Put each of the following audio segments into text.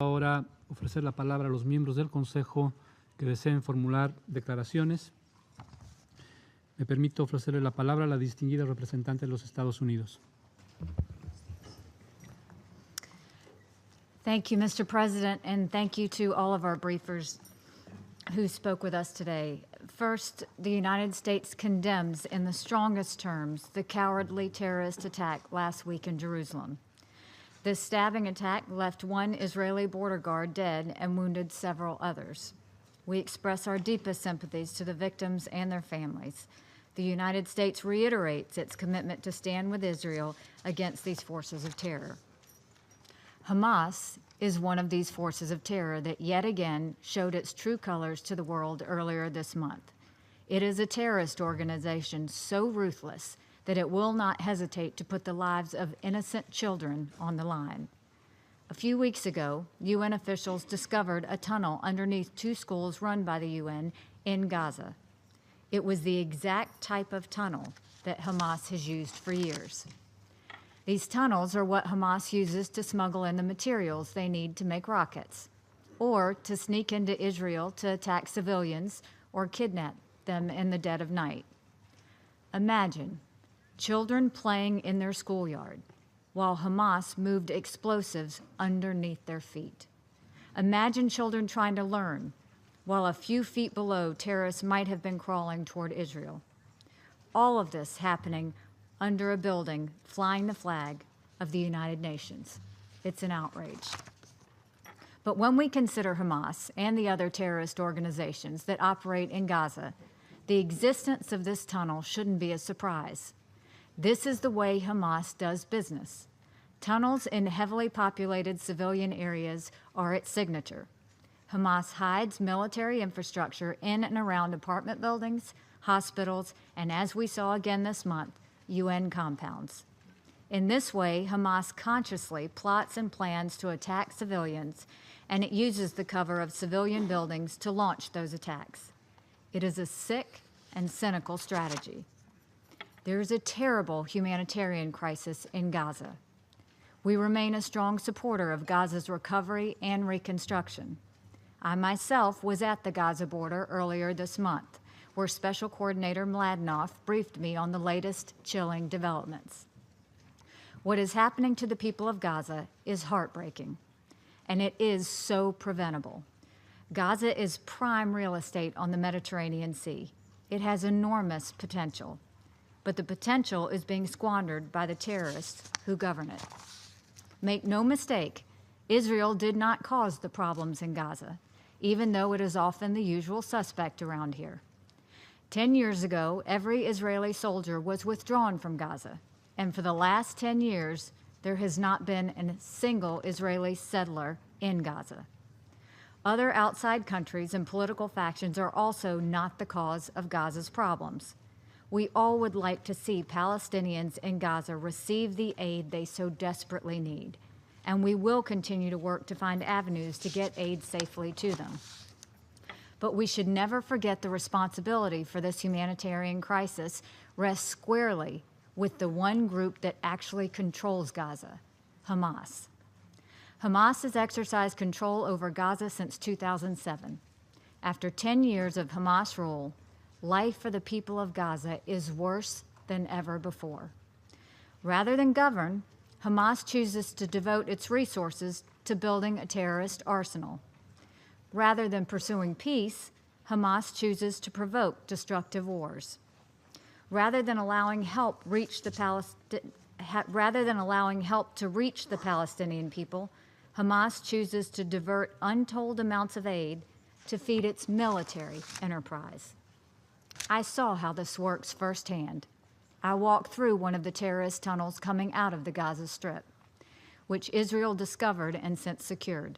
Ahora ofrecer la palabra a los miembros del Consejo que deseen formular declaraciones. Me permito ofrecerle la palabra a la distinguida representante de los Estados Unidos. Thank you, Mr. President, and thank you to all of our briefers who spoke with us today. First, the United States condemns in the strongest terms the cowardly terrorist attack last week in Jerusalem. This stabbing attack left one Israeli border guard dead and wounded several others. We express our deepest sympathies to the victims and their families. The United States reiterates its commitment to stand with Israel against these forces of terror. Hamas is one of these forces of terror that yet again showed its true colors to the world earlier this month. It is a terrorist organization so ruthless that it will not hesitate to put the lives of innocent children on the line. A few weeks ago, UN officials discovered a tunnel underneath two schools run by the UN in Gaza. It was the exact type of tunnel that Hamas has used for years. These tunnels are what Hamas uses to smuggle in the materials they need to make rockets, or to sneak into Israel to attack civilians or kidnap them in the dead of night. Imagine children playing in their schoolyard while Hamas moved explosives underneath their feet. Imagine children trying to learn while a few feet below terrorists might have been crawling toward Israel. All of this happening under a building flying the flag of the United Nations. It's an outrage. But when we consider Hamas and the other terrorist organizations that operate in Gaza, the existence of this tunnel shouldn't be a surprise. This is the way Hamas does business. Tunnels in heavily populated civilian areas are its signature. Hamas hides military infrastructure in and around apartment buildings, hospitals, and as we saw again this month, UN compounds. In this way, Hamas consciously plots and plans to attack civilians, and it uses the cover of civilian buildings to launch those attacks. It is a sick and cynical strategy. There is a terrible humanitarian crisis in Gaza. We remain a strong supporter of Gaza's recovery and reconstruction. I myself was at the Gaza border earlier this month, where Special Coordinator Mladenoff briefed me on the latest chilling developments. What is happening to the people of Gaza is heartbreaking, and it is so preventable. Gaza is prime real estate on the Mediterranean Sea. It has enormous potential, but the potential is being squandered by the terrorists who govern it. Make no mistake, Israel did not cause the problems in Gaza, even though it is often the usual suspect around here. 10 years ago, every Israeli soldier was withdrawn from Gaza, and for the last 10 years, there has not been a single Israeli settler in Gaza. Other outside countries and political factions are also not the cause of Gaza's problems. We all would like to see Palestinians in Gaza receive the aid they so desperately need, and we will continue to work to find avenues to get aid safely to them. But we should never forget the responsibility for this humanitarian crisis rests squarely with the one group that actually controls Gaza, Hamas. Hamas has exercised control over Gaza since 2007. After 10 years of Hamas rule, life for the people of Gaza is worse than ever before. Rather than govern, Hamas chooses to devote its resources to building a terrorist arsenal. Rather than pursuing peace, Hamas chooses to provoke destructive wars. Rather than allowing help to reach the Palestinian people, Hamas chooses to divert untold amounts of aid to feed its military enterprise. I saw how this works firsthand. I walked through one of the terrorist tunnels coming out of the Gaza Strip, which Israel discovered and since secured.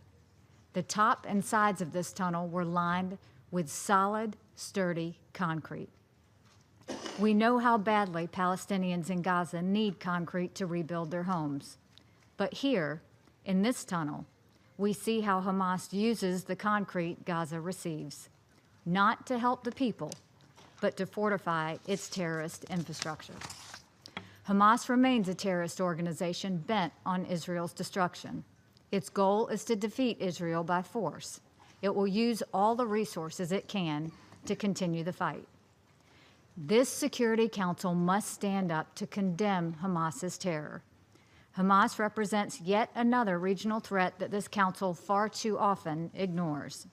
The top and sides of this tunnel were lined with solid, sturdy concrete. We know how badly Palestinians in Gaza need concrete to rebuild their homes. But here, in this tunnel, we see how Hamas uses the concrete Gaza receives, not to help the people, but to fortify its terrorist infrastructure. Hamas remains a terrorist organization bent on Israel's destruction. Its goal is to defeat Israel by force. It will use all the resources it can to continue the fight. This Security Council must stand up to condemn Hamas's terror. Hamas represents yet another regional threat that this council far too often ignores.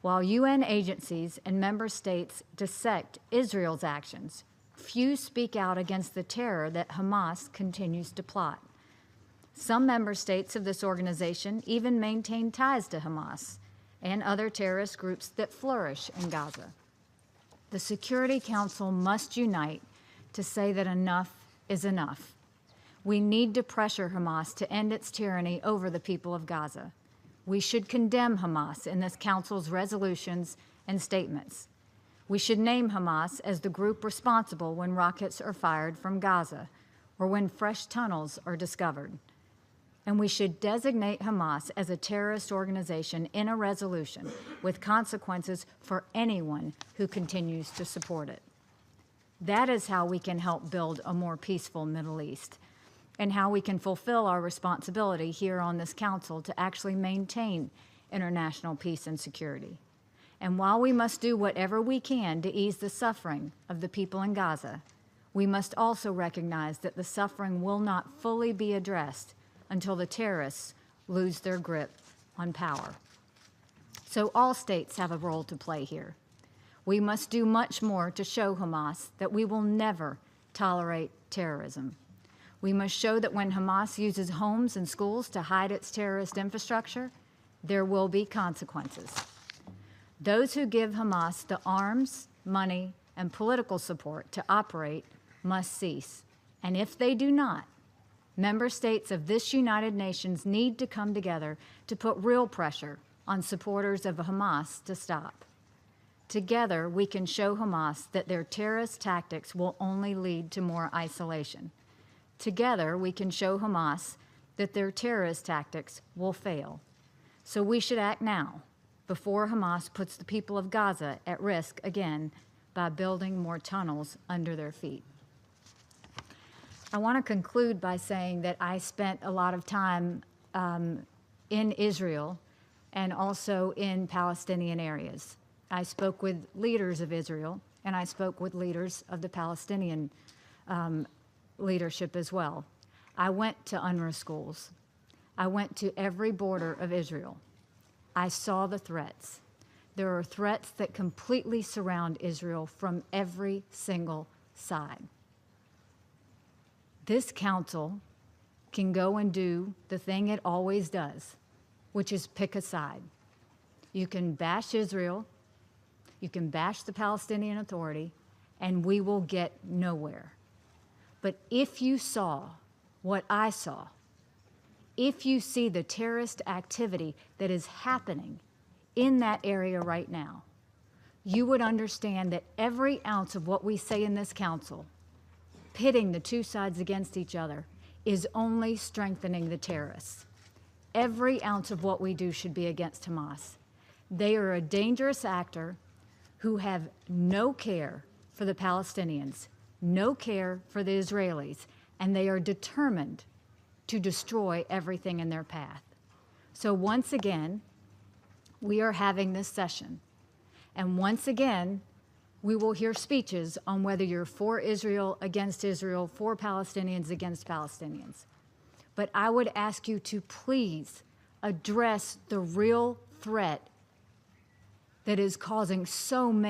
While UN agencies and member states dissect Israel's actions, few speak out against the terror that Hamas continues to plot. Some member states of this organization even maintain ties to Hamas and other terrorist groups that flourish in Gaza. The Security Council must unite to say that enough is enough. We need to pressure Hamas to end its tyranny over the people of Gaza. We should condemn Hamas in this council's resolutions and statements. We should name Hamas as the group responsible when rockets are fired from Gaza or when fresh tunnels are discovered. And we should designate Hamas as a terrorist organization in a resolution with consequences for anyone who continues to support it. That is how we can help build a more peaceful Middle East, and how we can fulfill our responsibility here on this council to actually maintain international peace and security. And while we must do whatever we can to ease the suffering of the people in Gaza, we must also recognize that the suffering will not fully be addressed until the terrorists lose their grip on power. So all states have a role to play here. We must do much more to show Hamas that we will never tolerate terrorism. We must show that when Hamas uses homes and schools to hide its terrorist infrastructure, there will be consequences. Those who give Hamas the arms, money, and political support to operate must cease. And if they do not, member states of this United Nations need to come together to put real pressure on supporters of Hamas to stop. Together, we can show Hamas that their terrorist tactics will only lead to more isolation. Together, we can show Hamas that their terrorist tactics will fail. So we should act now, before Hamas puts the people of Gaza at risk again by building more tunnels under their feet. I want to conclude by saying that I spent a lot of time in Israel and also in Palestinian areas. I spoke with leaders of Israel, and I spoke with leaders of the Palestinian leadership as well. I went to UNRWA schools. I went to every border of Israel. I saw the threats. There are threats that completely surround Israel from every single side. This council can go and do the thing it always does, which is pick a side. You can bash Israel, you can bash the Palestinian Authority, and we will get nowhere. But if you saw what I saw, if you see the terrorist activity that is happening in that area right now, you would understand that every ounce of what we say in this council, pitting the two sides against each other, is only strengthening the terrorists. Every ounce of what we do should be against Hamas. They are a dangerous actor who have no care for the Palestinians, no care for the Israelis, and they are determined to destroy everything in their path. So once again, we are having this session. And once again, we will hear speeches on whether you're for Israel, for Palestinians, against Palestinians. But I would ask you to please address the real threat that is causing so many